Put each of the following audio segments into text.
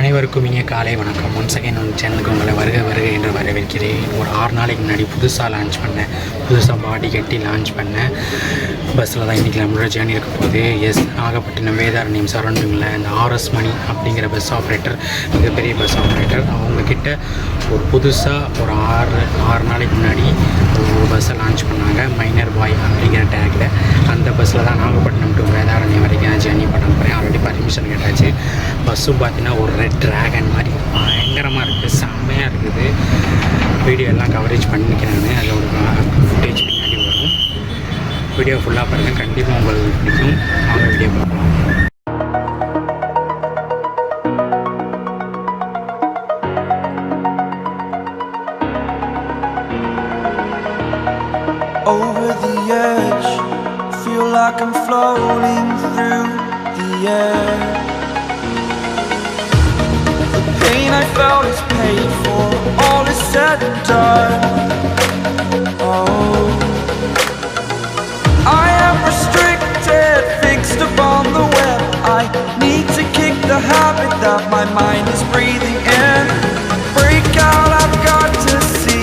அனைவருக்கும் இனிய காலை வணக்கம். ஒன்ஸ் அகைன் சேனலுக்கு உங்களை வருக என்று வரவேற்கிறேன். ஒரு 6 நாளைக்கு முன்னாடி புதுசாக லான்ச் பண்ணேன், புதுசாக பாடி கட்டி லான்ச் பண்ணேன் பஸ்ஸில் தான் இன்றைக்கி நம்மளோட ஜேர்னி இருக்க போகுது. நாகப்பட்டினம் வேதாரண்யம் சரௌண்டிங்கில் இந்த R.S.Mani அப்படிங்கிற பஸ் ஆப்ரேட்டர், மிகப்பெரிய பஸ் ஆப்ரேட்டர், அவங்கக்கிட்ட ஒரு புதுசாக ஒரு ஆறு நாளைக்கு முன்னாடி ஒரு பஸ்ஸை லான்ச் பண்ணாங்க, மைனர் பாய் அப்படிங்கிற டேக்கில். அந்த பஸ்ஸில் தான் நாகப்பட்டினம் டு வேதாரண்யம் வரைக்கும் நான் ஜேர்னி பண்ண போகிறேன். ஆல்ரெடி பர்மிஷன் கேட்டாச்சு. பஸ்ஸும் பார்த்தீங்கன்னா ஒரு ரெட் ட்ராகன் மாதிரி பயங்கரமாக இருக்குது, செம்மையாக இருக்குது. வீடியோ எல்லாம் கவரேஜ் பண்ணிக்கிறேன், அதோட ஃபுட்டேஜ் பின்னாடி வரும். வீடியோ ஃபுல்லாக பாருங்கள், கண்டிப்பாக உங்களுக்கு பிடிக்கும். அவங்க வீடியோ பார்க்கலாம். Over the edge, feel like I'm floating through the air. The pain I felt is paid for, all is said and done. Oh, I am restricted, fixed upon the web. I need to kick the habit that my mind is breathing in. Break out, I've got to see.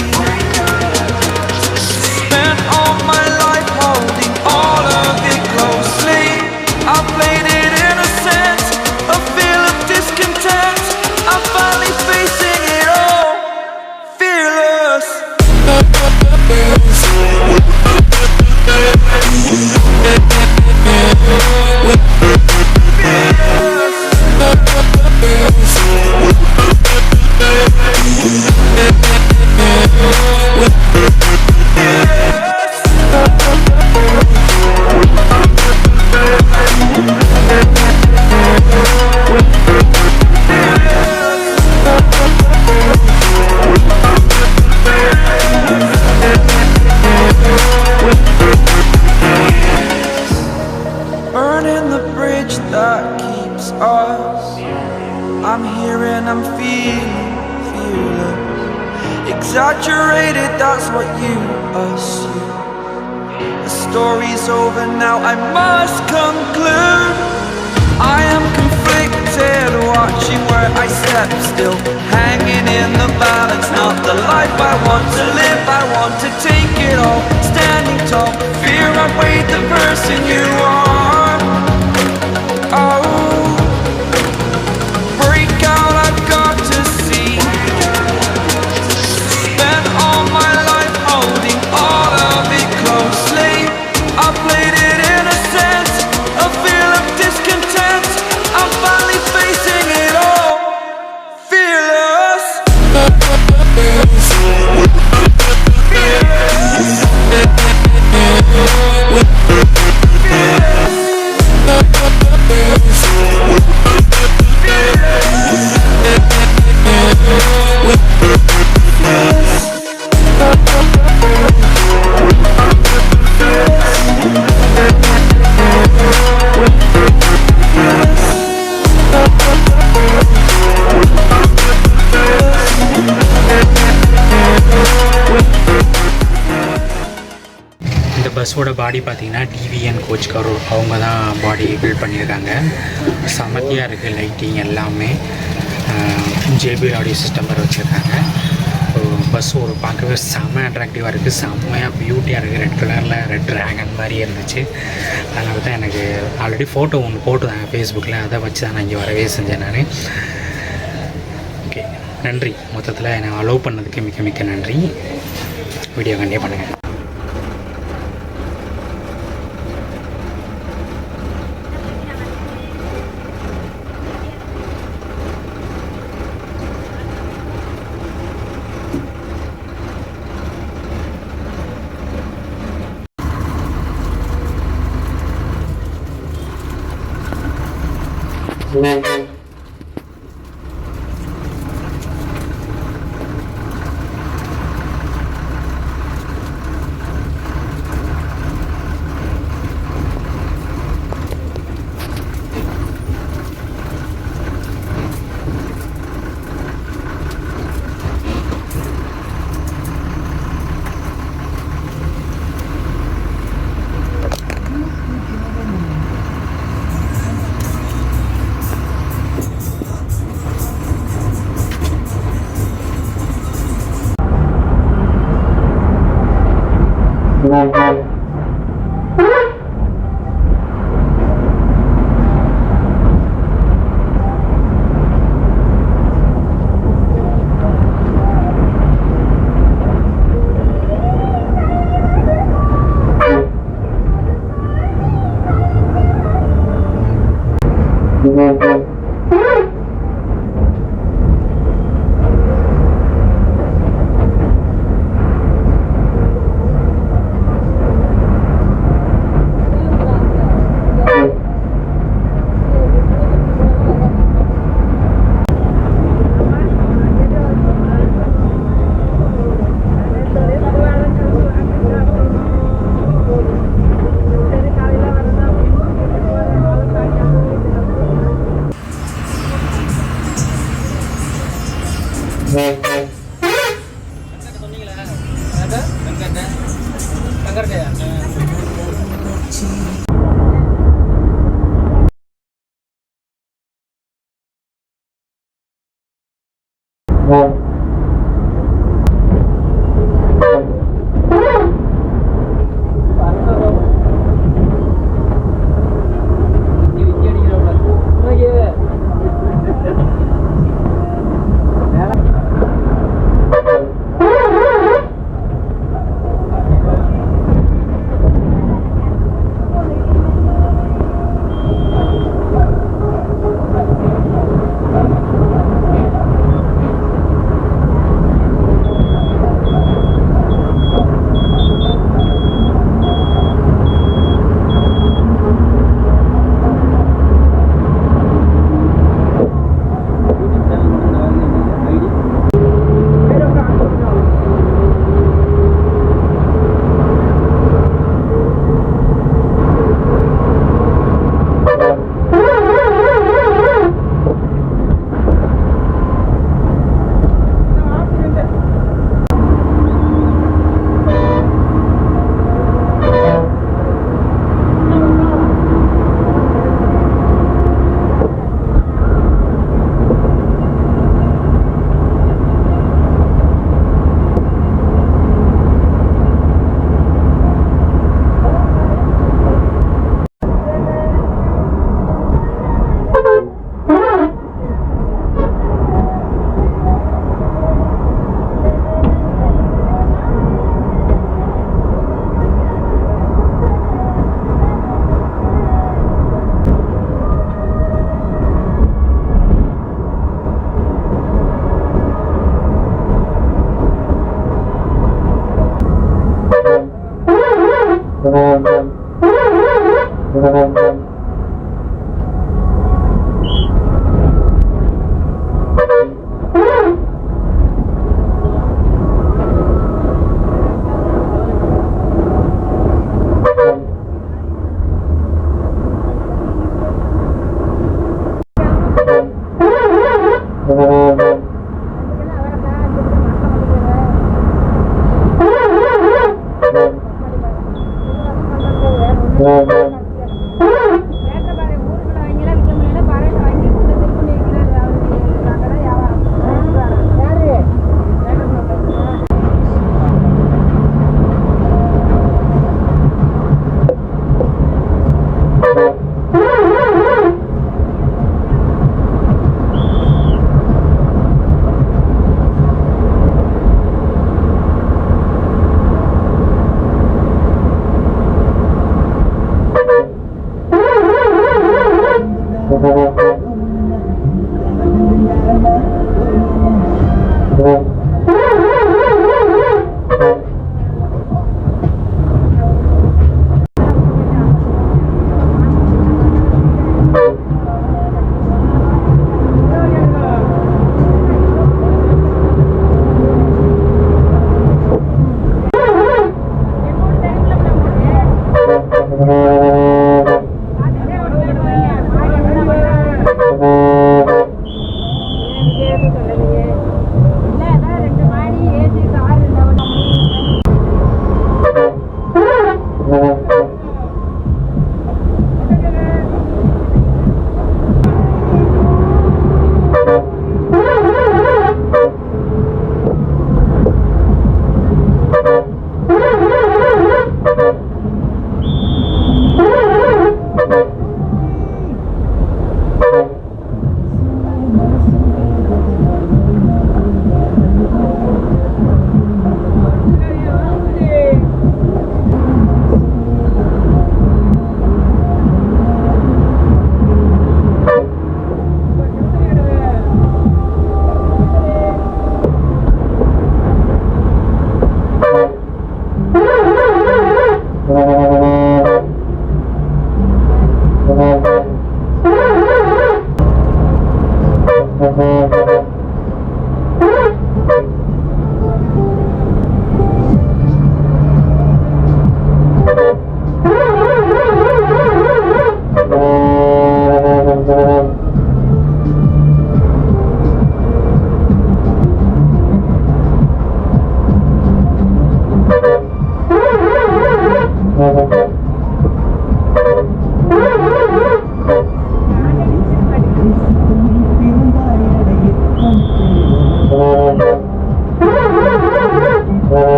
Spent all my life holding all of it closely. I played it innocent, a feel of discontent. I'm finally facing it all, fearless. Burning the bridge that keeps us. I'm here and I'm feeling fearless. Exaggerated, that's what you assume. The story's over now, I must conclude. I am conflicted, watching where I step still, hanging in the balance. Not the life I want to live, I want to take it all. Standing tall, fear outweighed the person you are. Oh, break out, I've got to see. Spent all my life holding all of it closely. I played it innocent, a feel of discontent. I'm finally facing it all, fearless. இந்த பஸ்ஸோட பாடி பார்த்தீங்கன்னா TVN coach Karur அவங்க தான் பாடி build பண்ணியிருக்காங்க. செமத்தியாக இருக்குது, lighting எல்லாமே. JP audio system வேறு வச்சுருக்காங்க. Bus ஒரு பார்க்கவே செம்ம அட்ராக்டிவாக இருக்குது, செம்மையாக பியூட்டியாக இருக்குது. ரெட் கலரில் ரெட் ட்ராகன் மாதிரி இருந்துச்சு. அதனால தான் எனக்கு ஆல்ரெடி ஃபோட்டோ ஒன்று போட்டுதாங்க ஃபேஸ்புக்கில், அதை வச்சு தான் நான் இங்கே வரவே செஞ்சேன் நான். ஓகே, நன்றி. மொத்தத்தில் என்னை அலோவ் பண்ணதுக்கு மிக்க மிக்க நன்றி. வீடியோ கண்டிப்பாக பண்ணுங்கள்.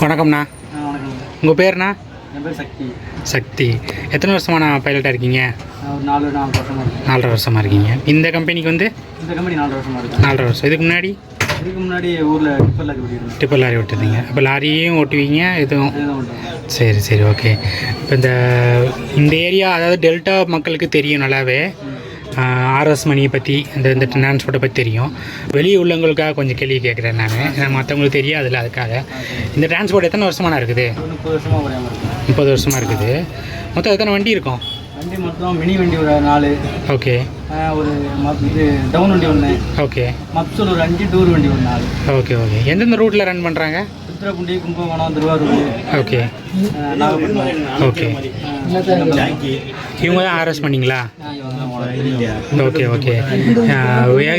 வணக்கம்ண்ணா. வணக்கம். உங்கள் பேர்ண்ணா? என் பேர் சக்தி. சக்தி. எத்தனை வருஷமாக நான் பைலட்டாக இருக்கீங்க? ஒரு 4 வருஷமாக இருக்கு. 4.5 வருஷமாக இருக்கீங்க. இந்த கம்பெனிக்கு வந்து? இந்த கம்பெனி 4 வருஷமாக இருக்குது. 4.5 வருஷம். இதுக்கு முன்னாடி ஊரில் டிப்பர் லாரி ஓட்டுறீங்க. இப்போ லாரியும் ஓட்டுவீங்க இதுவும்? சரி சரி ஓகே. இப்போ இந்த ஏரியா அதாவது டெல்டா மக்களுக்கு தெரியும் நல்லாவே. R.S.Maniயை பற்றி இந்த டிரான்ஸ்போர்ட்டை பற்றி தெரியும். வெளியே உள்ளவங்களுக்காக கொஞ்சம் கேள்வி கேட்குறேன் நான், மற்றவங்களுக்கு தெரியாதுல்ல, அதுக்காக. இந்த டிரான்ஸ்போர்ட் எத்தனை வருஷமாக இருக்குது? 30 வருஷமாக இருக்குது. மொத்தம் எத்தனை வண்டி இருக்கும்? வண்டி மொத்தம் மினி வண்டி ஒரு 4. ஓகே. ஒரு இது டவுன் வண்டி 1. ஓகே. மப்சூல் ஒரு 5, டூர் வண்டி ஒரு 4. Okay okay. எந்தெந்த ரூட்டில் ரன் பண்ணுறாங்க? திருத்துறைப்பூண்டி, கும்பகோணம், திருவாரூர். ஓகே. நாகப்பட்டினம். ஓகே. இவங்க தான் R.S.Maniங்களா? Okay okay.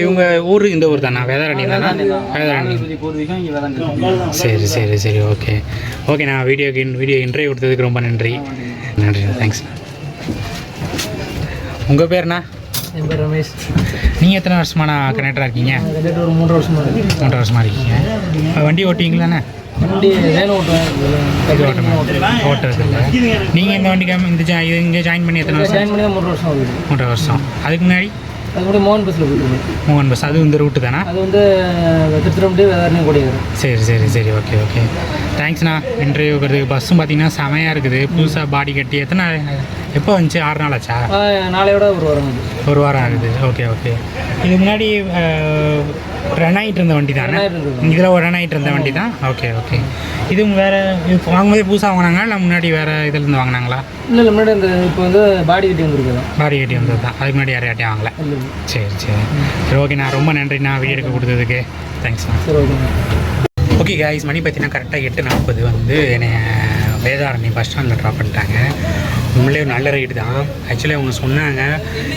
இவங்க ஊர் இந்த ஊர் தானா? வேதாரண்யம் தானா? வேதாரண்யம். சரி சரி சரி ஓகே ஓகே. நான் வீடியோ இன்டர்வியூ கொடுத்ததுக்கு ரொம்ப நன்றி. தேங்க்ஸ். உங்கள் பேர்ண்ணா? என் பேர் ரமேஷ். நீங்கள் எத்தனை வருஷமான கனெக்டராக இருக்கீங்க? ஒரு 3 வருஷமாக இருக்கு. 3 வருஷமாக இருக்கீங்க. வண்டி ஓட்டுவீங்களாண்ணே? வண்டி வேன் ஓட்டுவேன். ஓட்டுறது இல்லை. நீங்கள் இந்த வண்டிக்கு இங்கே ஜாயின் பண்ணி எத்தனை வருஷம்? ஜாயின் பண்ணி 3 வருஷம் ஆகுது. 3 வருஷம். அதுக்கு முன்னாடி மோகன் பஸ்ஸில் போயிட்டு மோகன் பஸ். அது இந்த ரூட்டு தானே? அது வந்து திருத்துறைப்பூண்டி வேதாரண்யம் கூடியது. சரி சரி சரி ஓகே ஓகே. தேங்க்ஸ்ண்ணா. இன்டர்வியூ பஸ்ஸும் பார்த்தீங்கன்னா செமையாக இருக்குது. புதுசாக பாடி கட்டி எத்தனை எப்போ வந்துச்சு? 6 நாள் ஆச்சா? நாளையோட ஒரு வாரம் ஆகுது. ஒரு வாரம் ஆகுது. Okay okay. இது முன்னாடி ரன் ஆகிட்டு இருந்த வண்டி தானே? இதில் ஒரு ரன் ஆகிட்டு இருந்த வண்டி தான். Okay okay. இது வேறு வாங்கும்போதே புதுசாக வாங்கினாங்களா இல்லை முன்னாடி வேறு இதுலேருந்து வாங்கினாங்களா? இல்லை முன்னாடி இந்த இப்போ வந்து பாடி கட்டி வந்துருக்கு. பாடி கட்டி வந்தது தான். அதுக்கு முன்னாடி யாரையாட்டையும் வாங்கலை? சரி சரி சரி ஓகேண்ணா. ரொம்ப நன்றிண்ணா வீடியோ எடுக்க கொடுத்ததுக்கு. தேங்க்ஸ்ண்ணா. சரி ஓகேண்ணா. ஓகே கைஸ், மணி பார்த்தீங்கன்னா கரெக்டாக 8:40 வந்து என்னை வேதாரண்யம் பஸ் ஸ்டாண்டில் ட்ராப் பண்ணிட்டாங்க. உண்மையிலே ஒரு நல்ல ரைடு தான். ஆக்சுவலி அவங்க சொன்னாங்க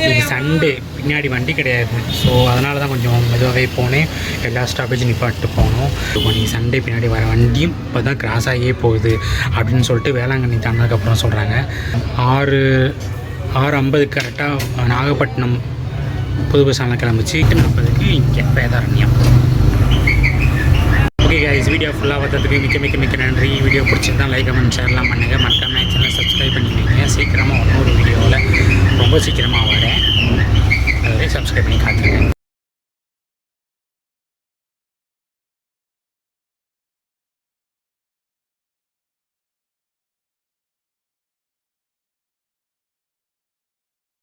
இது சண்டே, பின்னாடி வண்டி கிடையாது. ஸோ அதனால தான் கொஞ்சம் மெதுவாகவே போனேன். எல்லா ஸ்டாப்பேஜும் நிப்பாட்டு போனோம். நீ சண்டே பின்னாடி வர வண்டியும் இப்போ தான் கிராஸ் ஆகியே போகுது அப்படின்னு சொல்லிட்டு வேளாங்கண்ணி தாண்டதுக்கப்புறம் சொல்கிறாங்க. 6:50 கரெக்டாக நாகப்பட்டினம் புது பஸ் ஸ்டாண்டில் கிளம்பிச்சு. 8:40 இங்கே வேதாரண்யம். ஓகே கைஸ், வீடியோ ஃபுல்லாக பார்த்ததுக்கு மிக்க நன்றி. வீடியோ பிடிச்சிருந்தா லைக், கமெண்ட், ஷேர்லாம் பண்ணுங்கள். மறக்காம சேனல் சப்ஸ்கிரைப் பண்ணிவிங்க. சீக்கிரமாக இன்னொரு வீடியோவில் ரொம்ப சீக்கிரமாக வரேன். அதுவரை சப்ஸ்கிரைப் பண்ணி காத்துங்க.